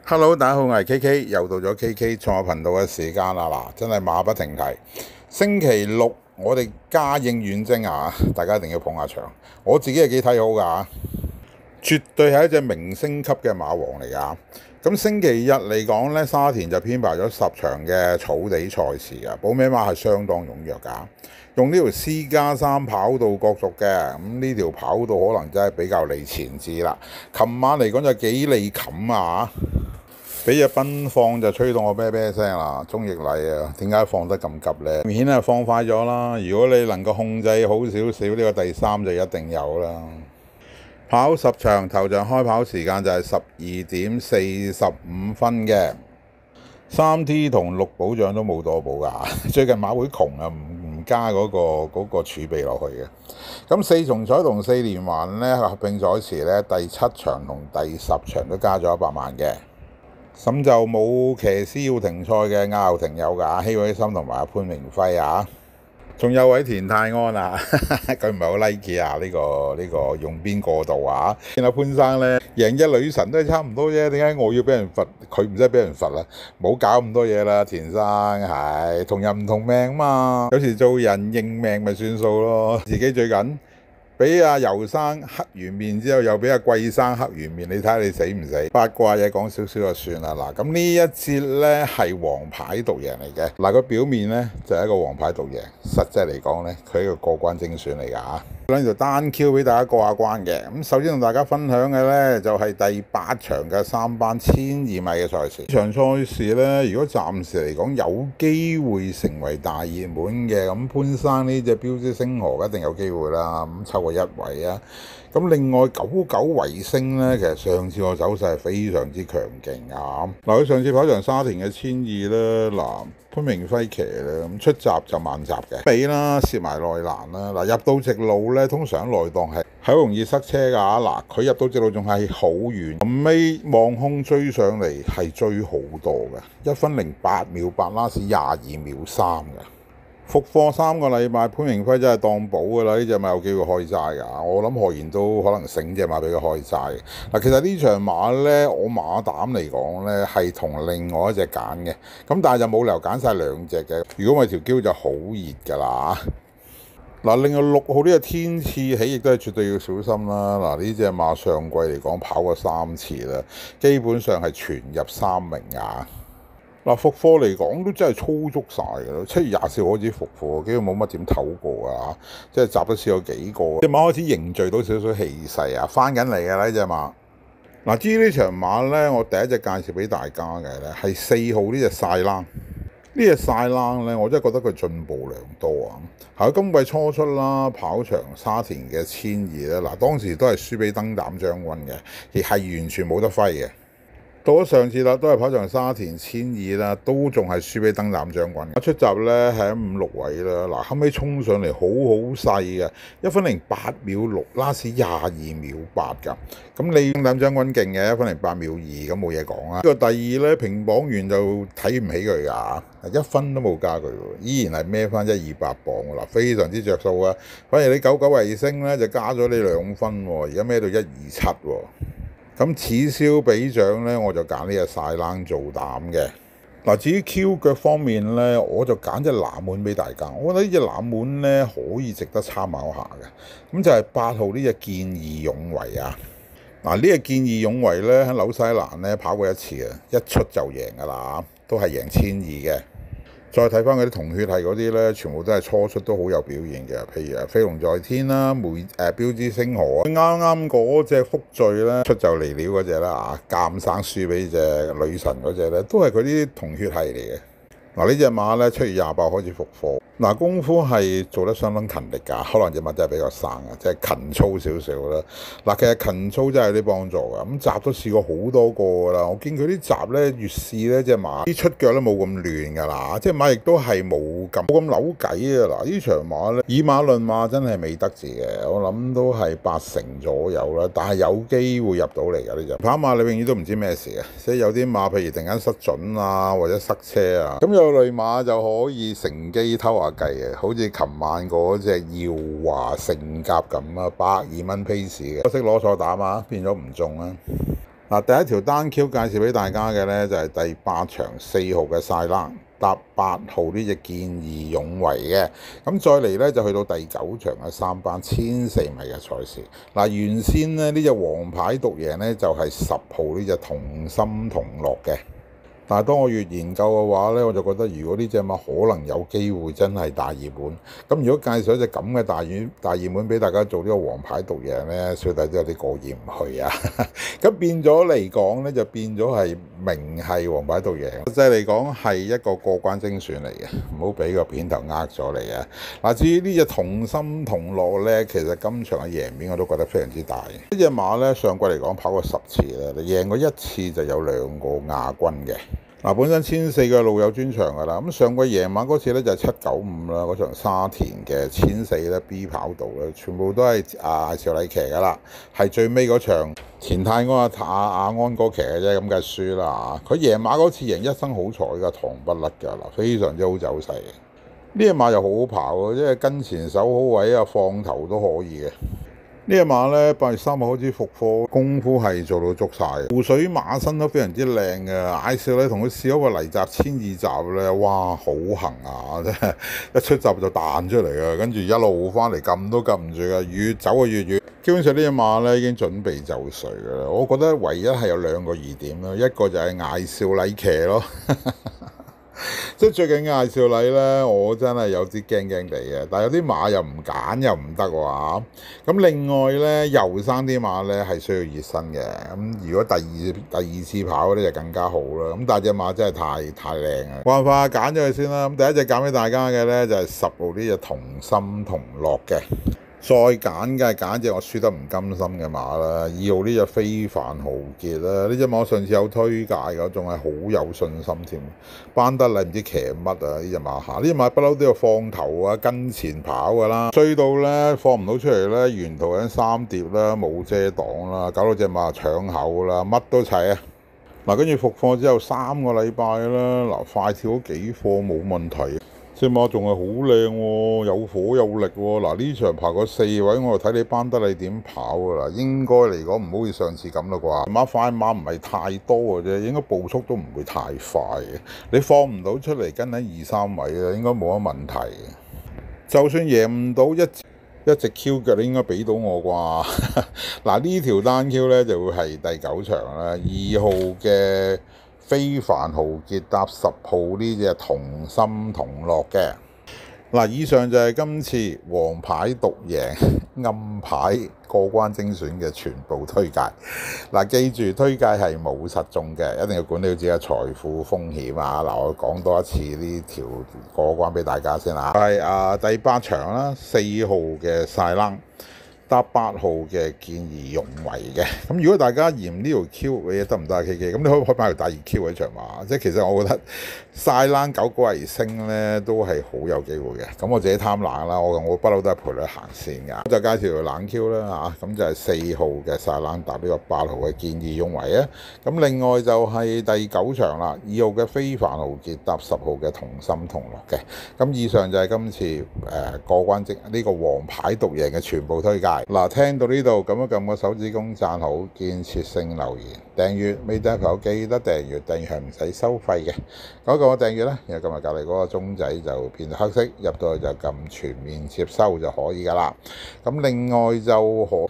Hello，大家好，我係 KK，又到咗 KK 創頻道嘅時間啦！嗱，真係馬不停蹄。星期六我哋嘉應遠征啊，大家一定要捧下場。我自己係幾睇好㗎，絕對係一隻明星級嘅馬王嚟㗎。咁星期日嚟講呢，沙田就編排咗10場嘅草地賽事㗎，報名馬係相當踴躍㗎。用呢條 C+3跑道角逐嘅，咁呢條跑道可能真係比較離前置啦。琴晚嚟講就幾利冚啊！俾隻奔放就吹到我啤啤聲啦，鍾易禮啊，點解放得咁急呢？明顯係放快咗啦。如果你能夠控制好少少，呢個第3就一定有啦。跑10場，頭場開跑時間就係12:45嘅。3T 同6保獎都冇多保㗎。最近馬會窮啊，唔加嗰個儲備落去嘅。咁4重彩同4連環呢，合併賽時呢，第7場同第10場都加咗100萬嘅。咁就冇騎師要停賽嘅，亞後停有㗎，希偉森同埋潘明輝啊，仲有位田泰安啊，佢唔係好 like 啊呢個用邊過度啊？見阿潘生呢，贏隻女神都係差唔多啫，點解我要俾人罰，佢唔使俾人罰啊？冇搞咁多嘢啦，田生係同人唔同命嘛，有時做人認命咪算數咯，自己最緊。俾阿游生黑完面之後，又俾阿貴生黑完面，你睇下你死唔死？八卦嘢講少少就算啦。嗱，咁呢一節呢係黃牌獨贏嚟嘅。嗱，個表面呢就係一個黃牌獨贏，實際嚟講呢，佢係一個過關精選嚟㗎嚇。喺度單 Q 俾大家過下關嘅。咁首先同大家分享嘅呢，就係第8場嘅3班1200米嘅賽事。呢場賽事呢，如果暫時嚟講有機會成為大熱門嘅，咁潘生呢隻標之星河一定有機會啦。咁抽過1位啊。咁另外99維星呢，其實上次個走勢係非常之強勁啊。嗱，佢上次跑場沙田嘅1200呢，嗱，潘明輝騎咧，咁出閘就慢閘嘅，尾啦，攝埋內欄啦。嗱，入到直路呢，通常內檔係好容易塞車㗎。嗱，佢入到直路仲係好遠，後尾望空追上嚟係追好多嘅，1分08秒8，拉屎22秒3嘅。復課3個禮拜，潘明輝真係當寶㗎啦！呢隻馬有機會開齋㗎，我諗何言都可能醒隻馬俾佢開齋嘅。嗱，其實呢場馬呢，我馬膽嚟講呢，係同另外一隻揀嘅，咁但係就冇理由揀晒2隻嘅。如果我條嬌就好熱㗎啦。嗱，另外6號呢個天賜起亦都係絕對要小心啦。嗱，呢隻馬上季嚟講跑過3次啦，基本上係全入3名啊。嗱，復課嚟講都真係操足晒㗎啦，7月24號開始復課，幾乎冇乜點唞過啊，即係集都試過幾個，隻馬開始凝聚到少少氣勢啊，翻緊嚟㗎啦呢隻馬。嗱，至於呢場馬呢，我第一隻介紹俾大家嘅呢係4號呢隻晒冷。呢隻晒冷呢，我真係覺得佢進步良多啊！喺今季初出啦，跑場沙田嘅1200咧，嗱，當時都係輸俾燈膽將軍嘅，亦係完全冇得揮嘅。到咗上次啦，都係跑場沙田1200啦，都仲係輸俾燈膽將軍。出閘咧係喺5、6位啦，嗱，後尾衝上嚟好細嘅，1分08秒6，拉屎22秒8㗎。咁你燈膽將軍勁嘅，1分08秒2，咁冇嘢講啊。呢個第2咧平榜完就睇唔起佢㗎，1分都冇加佢喎，依然係孭翻128磅㗎啦，非常之着數啊。反而你99維星咧就加咗你2分喎，而家孭到127喎。咁此消彼長呢，我就揀呢隻晒冷做膽嘅。嗱，至於 Q 腳方面呢，我就揀隻冷門俾大家。我覺得呢隻冷門呢，可以值得參考下嘅。咁就係8號呢隻見義勇為啊。嗱，呢隻見義勇為呢，喺紐西蘭呢跑過1次啊，一出就贏㗎啦，都係贏1200嘅。再睇翻嗰啲同血系嗰啲咧，全部都係初出都好有表現嘅，譬如飛龍在天啦、標之星河啊，啱啱嗰隻福聚咧出就嚟了嗰隻啦啊，鑑生輸俾隻女神嗰隻咧，都係佢啲同血系嚟嘅。嗱，呢隻馬咧7月28開始復課，嗱，功夫係做得相當勤力㗎，可能隻馬真係比較生啊，即係勤操少少啦。嗱，其實勤操真係有啲幫助㗎，咁閘都試過好多個㗎啦。我見佢啲閘咧越試咧隻馬啲出腳咧冇咁亂㗎啦，隻馬亦都係冇咁扭計啊。嗱，呢場馬咧以馬論馬真係未得字嘅，我諗都係80%左右啦，但係有機會入到嚟㗎呢隻跑馬，你永遠都唔知咩事嘅，即係有啲馬譬如突然間失準啊，或者塞車啊，咁有類馬就可以乘機偷下計嘅，好似琴晚嗰隻耀華聖甲咁啊，120蚊 pace 嘅，可惜攞錯膽啊，變咗唔中啊！嗱，第一條單 Q 介紹俾大家嘅呢，就係第8場4號嘅晒冷搭8號呢隻見義勇為嘅，咁再嚟呢，就去到第9場嘅3班1400米嘅賽事。嗱，原先呢隻黃牌獨贏呢，就係10號呢隻同心同樂嘅。但係當我越研究嘅話咧，我就覺得如果呢隻馬可能有機會真係大熱門，咁如果介紹一隻咁嘅大熱門俾大家做呢個黃牌獨贏咧，小弟都有啲過意唔去啊！咁變咗嚟講咧，就變咗係明係黃牌獨贏，實際嚟講係一個過關精選嚟嘅，唔好俾個片頭呃咗你啊！嗱，至於呢隻同心同樂咧，其實今場嘅贏面我都覺得非常之大。呢隻馬咧上季嚟講跑過10次啦，贏過1次就有2個亞軍嘅。嗱，本身1400嘅路有專長㗎啦，咁上季贏馬嗰次咧就係795啦，嗰場沙田嘅1400咧 B 跑道咧，全部都係邵禮騎㗎啦，係最尾嗰場田泰安阿安哥騎嘅啫，咁梗係輸啦。佢贏馬嗰次贏一生好彩㗎，糖不甩㗎啦，非常之好走勢。呢隻馬又好好跑喎，因為跟前手好位啊，放頭都可以嘅。呢隻馬咧8月3號開始復課，功夫係做到足晒嘅，湖水馬身都非常之靚嘅。艾少咧同佢試咗個泥閘1002閘咧，哇好行啊！真係一出閘就彈出嚟嘅，跟住一路翻嚟撳都撳唔住嘅，越走啊越遠。基本上呢隻馬咧已經準備就緒嘅啦。我覺得唯一係有2個疑點啦，一個就係艾少禮騎咯。即係最近艾少禮咧，我真係有啲驚驚地嘅。但係有啲馬又唔揀又唔得喎。咁另外咧，後生啲馬咧係需要熱身嘅。咁如果第二次跑咧就更加好啦。咁但係隻馬真係太靚啊！冇辦法揀咗佢先啦。咁第一隻揀俾大家嘅咧就係10號呢隻同心同樂嘅。再揀梗係揀隻我輸得唔甘心嘅馬啦，2號呢隻非凡豪傑啦，呢隻馬我上次有推介嘅，仲係好有信心添。班德利唔知騎乜啊？呢隻馬嚇，呢隻馬不嬲都有放頭啊，跟前跑㗎啦，追到咧放唔到出嚟咧，沿途有3碟啦，冇遮擋啦，搞到隻馬搶口啦，乜都齊啊！嗱，跟住復課之後3個禮拜啦，嗱快跳咗幾課冇問題。隻馬仲係好靚喎，有火有力喎。嗱，呢場爬過4位，我就睇你班德利點跑㗎啦。應該嚟講唔好似上次咁啦啩。馬快馬唔係太多嘅啫，應該步速都唔會太快嘅。你放唔到出嚟跟喺2、3位啦，應該冇乜問題。就算贏唔到一隻 Q 腳，你應該俾到我啩。嗱，呢條單 Q 咧就會係第9場啦，2號嘅非凡豪傑搭10號呢隻同心同樂嘅。嗱，以上就係今次黃牌獨贏暗牌過關精選嘅全部推介。嗱，記住推介係冇實中嘅，一定要管理好自己嘅財富風險啊！嗱，我講多一次呢條過關俾大家先啦。係第8場啦，4號嘅晒冷搭8號嘅見義勇為嘅。咁如果大家嫌呢條 Q 嘅嘢得唔得啊 ？KK， 咁你可以買條第2 Q 喺場馬，即係其實我覺得晒冷9個圍升咧都係好有機會嘅。咁我自己貪冷啦，我不嬲都係陪你行線㗎。就介紹條冷 Q 啦嚇，咁就係4號嘅晒冷搭呢個8號嘅見義勇為啊。咁另外就係第9場啦，2號嘅非凡豪傑搭10號嘅同心同樂嘅。咁以上就係今次過關即呢個黃牌獨贏嘅全部推介。嗱，聽到呢度撳一撳個手指公讚好，建設性留言訂閱，未訂嘅朋友記得訂閱，訂閱係唔使收費嘅。嗰個訂閱咧，然後撳埋隔離嗰個鐘仔就變到黑色，入到去就撳全面接收就可以噶啦。咁另外就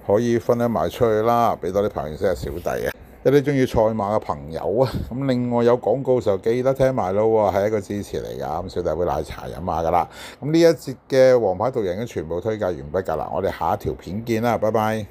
可以分享埋出去啦，俾多啲朋友識下小弟啊！一啲中意賽馬嘅朋友啊，咁另外有廣告嘅時候記得聽埋咯喎，係一個支持嚟㗎。咁小弟會奶茶飲下㗎啦。咁呢一節嘅黃牌獨贏嘅全部推介完畢㗎啦，我哋下一條片見啦，拜拜。